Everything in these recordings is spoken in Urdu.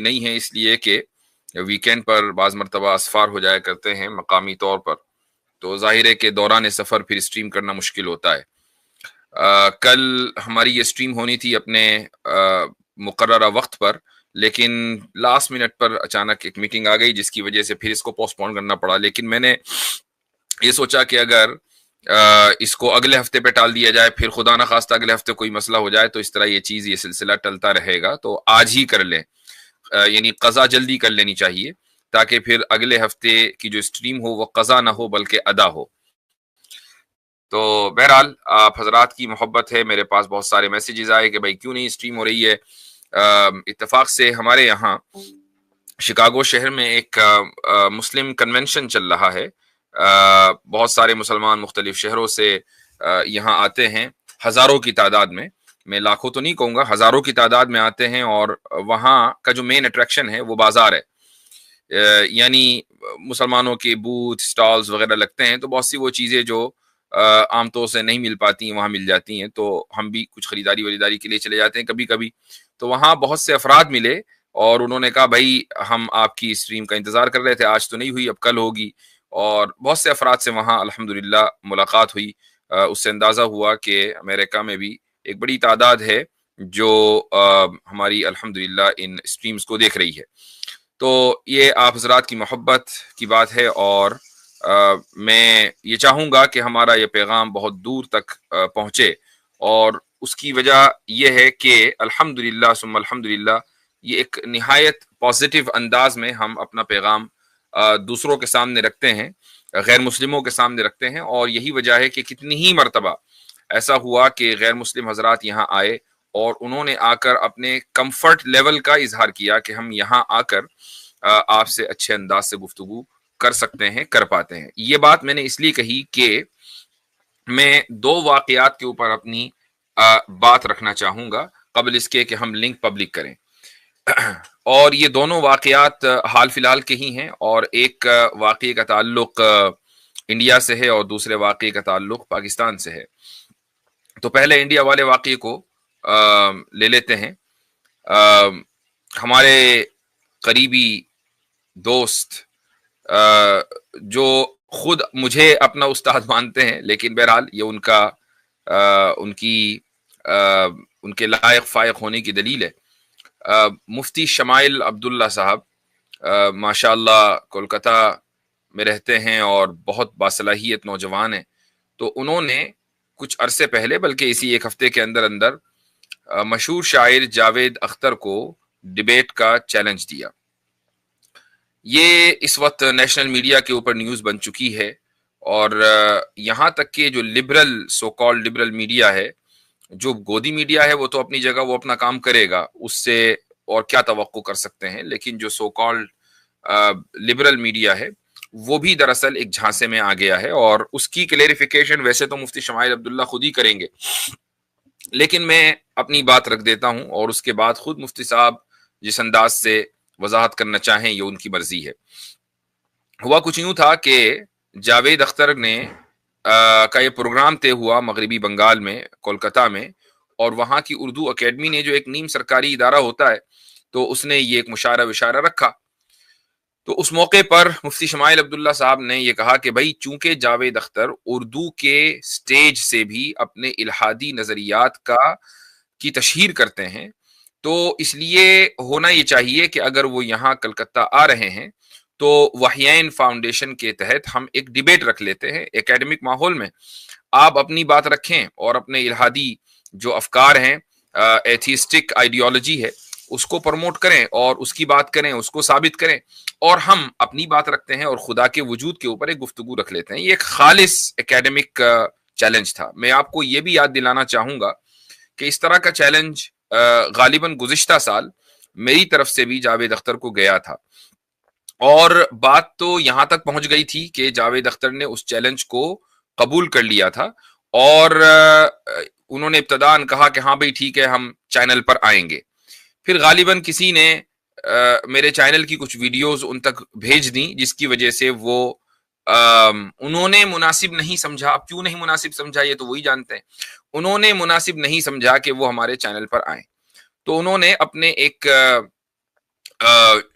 نہیں ہے، اس لیے کہ ویکینڈ پر بعض مرتبہ اسفار ہو جایا کرتے ہیں مقامی طور پر، تو ظاہر ہے کہ دوران سفر پھر اسٹریم کرنا مشکل ہوتا ہے۔ کل ہماری یہ اسٹریم ہونی تھی اپنے مقررہ وقت پر، لیکن لاسٹ منٹ پر اچانک ایک میٹنگ آ گئی جس کی وجہ سے پھر اس کو پوسٹ پون کرنا پڑا۔ لیکن میں نے یہ سوچا کہ اگر اس کو اگلے ہفتے پہ ٹال دیا جائے، پھر خدا نخواستہ اگلے ہفتے کوئی مسئلہ ہو جائے تو اس طرح یہ سلسلہ ٹلتا رہے گا، تو آج ہی کر لیں، یعنی قضا جلدی کر لینی چاہیے تاکہ پھر اگلے ہفتے کی جو اسٹریم ہو وہ قضا نہ ہو بلکہ ادا ہو۔ تو بہرحال آپ حضرات کی محبت ہے، میرے پاس بہت سارے میسیجز آئے کہ بھائی کیوں نہیں اسٹریم ہو رہی ہے۔ اتفاق سے ہمارے یہاں شکاگو شہر میں ایک مسلم کنونشن چل رہا ہے، بہت سارے مسلمان مختلف شہروں سے یہاں آتے ہیں، ہزاروں کی تعداد میں لاکھوں تو نہیں کہوں گا، ہزاروں کی تعداد میں آتے ہیں، اور وہاں کا جو مین اٹریکشن ہے وہ بازار ہے، یعنی مسلمانوں کے بوتھ سٹالز وغیرہ لگتے ہیں، تو بہت سی وہ چیزیں جو عام طور سے نہیں مل پاتی ہیں وہاں مل جاتی ہیں، تو ہم بھی کچھ خریداری وریداری کے لیے چلے جاتے ہیں کبھی کبھی۔ تو وہاں بہت سے افراد ملے اور انہوں نے کہا بھائی ہم آپ کی اسٹریم کا انتظار کر رہے تھے، آج تو نہیں ہوئی، اب کل ہوگی، اور بہت سے افراد سے وہاں الحمدللہ ملاقات ہوئی۔ اس سے اندازہ ہوا کہ امریکہ میں بھی ایک بڑی تعداد ہے جو ہماری الحمدللہ ان اسٹریمز کو دیکھ رہی ہے۔ تو یہ آپ حضرات کی محبت کی بات ہے، اور میں یہ چاہوں گا کہ ہمارا یہ پیغام بہت دور تک پہنچے، اور اس کی وجہ یہ ہے کہ الحمدللہ ثم الحمدللہ یہ ایک نہایت پازیٹیو انداز میں ہم اپنا پیغام دوسروں کے سامنے رکھتے ہیں، غیر مسلموں کے سامنے رکھتے ہیں، اور یہی وجہ ہے کہ کتنی ہی مرتبہ ایسا ہوا کہ غیر مسلم حضرات یہاں آئے اور انہوں نے آ کر اپنے کمفرٹ لیول کا اظہار کیا کہ ہم یہاں آ کر آپ سے اچھے انداز سے گفتگو کر سکتے ہیں، کر پاتے ہیں۔ یہ بات میں نے اس لیے کہی کہ میں دو واقعات کے اوپر اپنی بات رکھنا چاہوں گا قبل اس کے کہ ہم لنک پبلک کریں، اور یہ دونوں واقعات حال فی الحال کے ہی ہیں، اور ایک واقعے کا تعلق انڈیا سے ہے اور دوسرے واقعے کا تعلق پاکستان سے ہے۔ تو پہلے انڈیا والے واقعے کو لے لیتے ہیں۔ ہمارے قریبی دوست جو خود مجھے اپنا استاد مانتے ہیں، لیکن بہرحال یہ ان کے لائق فائق ہونے کی دلیل ہے، مفتی شمائل عبداللہ صاحب ماشاء اللہ کولکتہ میں رہتے ہیں اور بہت باصلاحیت نوجوان ہیں۔ تو انہوں نے کچھ عرصے پہلے، بلکہ اسی ایک ہفتے کے اندر اندر، مشہور شاعر جاوید اختر کو ڈیبیٹ کا چیلنج دیا۔ یہ اس وقت نیشنل میڈیا کے اوپر نیوز بن چکی ہے، اور یہاں تک کہ جو liberal so called liberal media ہے، جو گودی میڈیا ہے وہ تو اپنی جگہ وہ اپنا کام کرے گا، اس سے اور کیا توقع کر سکتے ہیں، لیکن جو سو کالڈ لبرل میڈیا ہے وہ بھی دراصل ایک جھانسے میں آ گیا ہے، اور اس کی کلیریفیکیشن ویسے تو مفتی شمائل عبداللہ خود ہی کریں گے، لیکن میں اپنی بات رکھ دیتا ہوں، اور اس کے بعد خود مفتی صاحب جس انداز سے وضاحت کرنا چاہیں یہ ان کی مرضی ہے۔ ہوا کچھ یوں تھا کہ جاوید اختر نے کا یہ پروگرام طے ہوا مغربی بنگال میں، کولکتہ میں، اور وہاں کی اردو اکیڈمی نے جو ایک نیم سرکاری ادارہ ہوتا ہے، تو اس نے یہ ایک مشارہ وشارہ رکھا۔ تو اس موقع پر مفتی شمائل عبداللہ صاحب نے یہ کہا کہ بھائی چونکہ جاوید اختر اردو کے سٹیج سے بھی اپنے الہادی نظریات کی تشہیر کرتے ہیں، تو اس لیے ہونا یہ چاہیے کہ اگر وہ یہاں کلکتہ آ رہے ہیں تو وحیین فاؤنڈیشن کے تحت ہم ایک ڈیبیٹ رکھ لیتے ہیں ایکیڈمک ماحول میں، آپ اپنی بات رکھیں اور اپنے الہادی جو افکار ہیں، ایتھیسٹک آئیڈیالوجی ہے، اس کو پروموٹ کریں اور اس کی بات کریں، اس کو ثابت کریں، اور ہم اپنی بات رکھتے ہیں اور خدا کے وجود کے اوپر ایک گفتگو رکھ لیتے ہیں۔ یہ ایک خالص ایکیڈمک چیلنج تھا۔ میں آپ کو یہ بھی یاد دلانا چاہوں گا کہ اس طرح کا چیلنج غالباً گزشتہ سال میری طرف سے بھی جاوید اختر کو گیا تھا، اور بات تو یہاں تک پہنچ گئی تھی کہ جاوید اختر نے اس چیلنج کو قبول کر لیا تھا، اور انہوں نے ابتداً کہا کہ ہاں بھائی ٹھیک ہے ہم چینل پر آئیں گے۔ پھر غالباً کسی نے میرے چینل کی کچھ ویڈیوز ان تک بھیج دیں، جس کی وجہ سے وہ انہوں نے مناسب نہیں سمجھا، اب کیوں نہیں مناسب سمجھا یہ تو وہی جانتے ہیں، انہوں نے مناسب نہیں سمجھا کہ وہ ہمارے چینل پر آئیں، تو انہوں نے اپنے ایک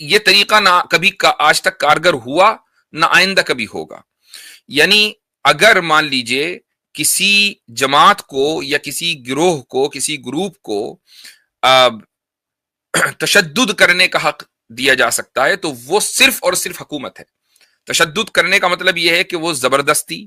یہ طریقہ نہ کبھی آج تک کارگر ہوا نہ آئندہ کبھی ہوگا. یعنی اگر مان لیجئے کسی جماعت کو یا کسی گروہ کو کسی گروپ کو تشدد کرنے کا حق دیا جا سکتا ہے تو وہ صرف اور صرف حکومت ہے. تشدد کرنے کا مطلب یہ ہے کہ وہ زبردستی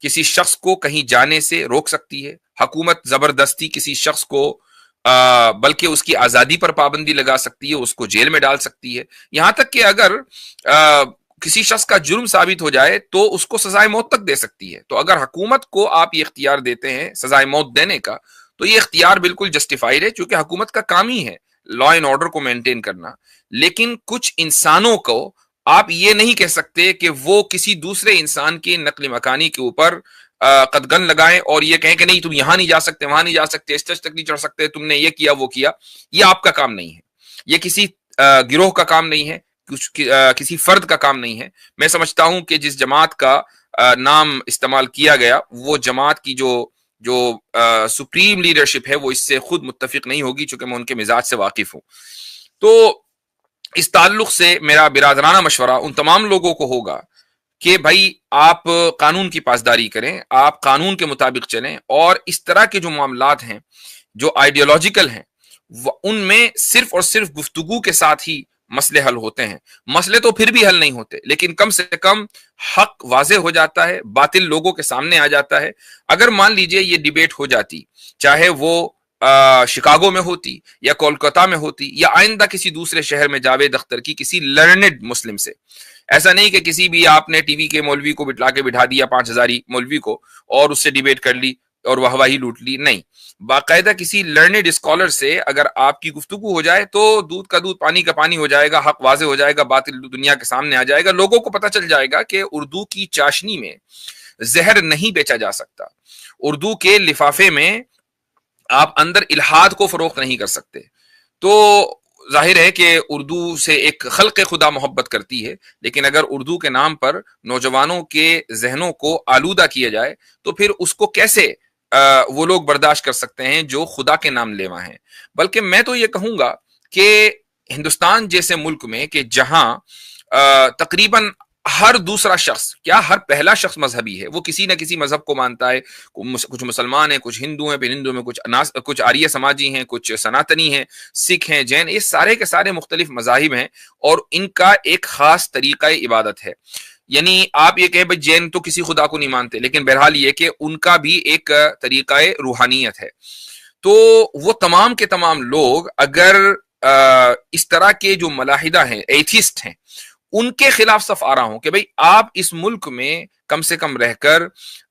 کسی شخص کو کہیں جانے سے روک سکتی ہے. حکومت زبردستی کسی شخص کو بلکہ اس کی آزادی پر پابندی لگا سکتی ہے, اس کو جیل میں ڈال سکتی ہے. یہاں تک کہ اگر کسی شخص کا جرم ثابت ہو جائے تو اس کو سزائے موت تک دے سکتی ہے. تو اگر حکومت کو آپ یہ اختیار دیتے ہیں سزائے موت دینے کا تو یہ اختیار بالکل جسٹیفائڈ ہے, چونکہ حکومت کا کام ہی ہے لا اینڈ آرڈر کو مینٹین کرنا. لیکن کچھ انسانوں کو آپ یہ نہیں کہہ سکتے کہ وہ کسی دوسرے انسان کے نقل مکانی کے اوپر قدغن لگائیں اور یہ کہیں کہ نہیں تم یہاں نہیں جا سکتے, وہاں نہیں جا سکتے, اسٹیج تک نہیں چڑھ سکتے, تم نے یہ کیا وہ کیا. یہ آپ کا کام نہیں ہے, یہ کسی گروہ کا کام نہیں ہے, کسی فرد کا کام نہیں ہے. میں سمجھتا ہوں کہ جس جماعت کا نام استعمال کیا گیا وہ جماعت کی جو سپریم لیڈرشپ ہے وہ اس سے خود متفق نہیں ہوگی, چونکہ میں ان کے مزاج سے واقف ہوں. تو اس تعلق سے میرا برادرانہ مشورہ ان تمام لوگوں کو ہوگا کہ بھائی آپ قانون کی پاسداری کریں, آپ قانون کے مطابق چلیں, اور اس طرح کے جو معاملات ہیں جو آئیڈیالوجیکل ہیں ان میں صرف اور صرف گفتگو کے ساتھ ہی مسئلے حل ہوتے ہیں. مسئلے تو پھر بھی حل نہیں ہوتے, لیکن کم سے کم حق واضح ہو جاتا ہے, باطل لوگوں کے سامنے آ جاتا ہے. اگر مان لیجئے یہ ڈیبیٹ ہو جاتی, چاہے وہ شکاگو میں ہوتی یا کولکتہ میں ہوتی یا آئندہ کسی دوسرے شہر میں جاوید اختر کی کسی لرنڈ مسلم سے, ایسا نہیں کہ کسی بھی آپ نے ٹی وی کے مولوی کو بٹھا کے بٹھا دیا 5000 مولوی کو اور اس سے ڈیبیٹ کر لی اور وہ ہوا ہی لوٹ لی. نہیں, باقاعدہ کسی لرنڈ اسکالر سے اگر آپ کی گفتگو ہو جائے تو دودھ کا دودھ پانی کا پانی ہو جائے گا, حق واضح ہو جائے گا, باطل دنیا کے سامنے آ جائے گا. لوگوں کو پتہ چل جائے گا کہ اردو کی چاشنی میں زہر نہیں بیچا جا سکتا, اردو کے لفافے میں آپ اندر الحاد کو فروخت نہیں کر سکتے. تو ظاہر ہے کہ اردو سے ایک خلق خدا محبت کرتی ہے, لیکن اگر اردو کے نام پر نوجوانوں کے ذہنوں کو آلودہ کیا جائے تو پھر اس کو کیسے وہ لوگ برداشت کر سکتے ہیں جو خدا کے نام لیوا ہیں. بلکہ میں تو یہ کہوں گا کہ ہندوستان جیسے ملک میں کہ جہاں تقریباً ہر دوسرا شخص, کیا ہر پہلا شخص مذہبی ہے, وہ کسی نہ کسی مذہب کو مانتا ہے. کچھ مسلمان ہیں, کچھ ہندو ہیں, پھر ہندو میں کچھ آریہ سماجی ہیں, کچھ سناتنی ہیں, سکھ ہیں, جین, یہ سارے کے سارے مختلف مذاہب ہیں اور ان کا ایک خاص طریقہ عبادت ہے. یعنی آپ یہ کہیں بھائی جین تو کسی خدا کو نہیں مانتے, لیکن بہرحال یہ کہ ان کا بھی ایک طریقہ روحانیت ہے. تو وہ تمام کے تمام لوگ اگر اس طرح کے جو ملاحدہ ہیں, ایتھیسٹ ہیں, ان کے خلاف صف آ رہا ہوں کہ بھئی آپ اس ملک میں کم سے کم رہ کر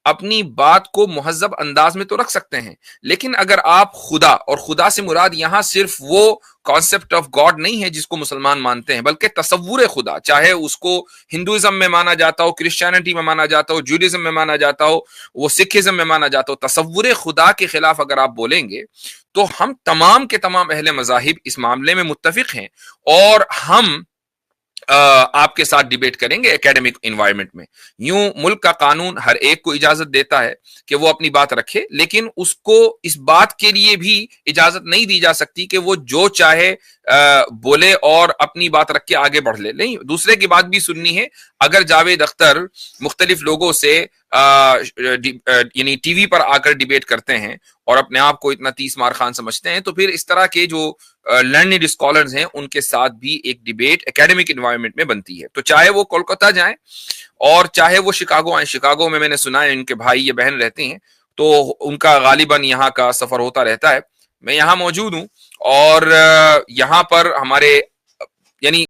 اپنی بات کو مہذب انداز میں تو رکھ سکتے ہیں, لیکن اگر آپ خدا, اور خدا سے مراد یہاں صرف وہ کانسیپٹ آف گاڈ نہیں ہے جس کو مسلمان مانتے ہیں, بلکہ تصور خدا, چاہے اس کو ہندوازم میں مانا جاتا ہو, کرسچینٹی میں مانا جاتا ہو, جوڈازم میں مانا جاتا ہو, وہ سکھزم میں مانا جاتا ہو, تصور خدا کے خلاف اگر آپ بولیں گے تو ہم تمام کے تمام اہل مذاہب اس معاملے میں متفق ہیں اور ہم آپ کے ساتھ ڈیبیٹ کریں گے اکیڈمک انوائرمنٹ میں. یوں ملک کا قانون ہر ایک کو اجازت دیتا ہے کہ وہ اپنی بات رکھے, لیکن اس کو اس بات کے لیے بھی اجازت نہیں دی جا سکتی کہ وہ جو چاہے بولے اور اپنی بات رکھ کے آگے بڑھ لے. نہیں, دوسرے کی بات بھی سننی ہے. اگر جاوید اختر مختلف لوگوں سے یعنی ٹی وی پر آ کر ڈیبیٹ کرتے ہیں اور اپنے آپ کو اتنا 30 مار خان سمجھتے ہیں, تو پھر اس طرح کے جو لرنڈ اسکالرز ہیں ان کے ساتھ بھی ایک ڈیبیٹ اکیڈمک انوائرمنٹ میں بنتی ہے. تو چاہے وہ کولکتہ جائیں اور چاہے وہ شکاگو آئیں, شکاگو میں نے سنا ہے ان کے بھائی یا بہن رہتے ہیں, تو ان کا غالباً یہاں کا سفر ہوتا رہتا ہے. میں یہاں موجود ہوں اور یہاں پر ہمارے یعنی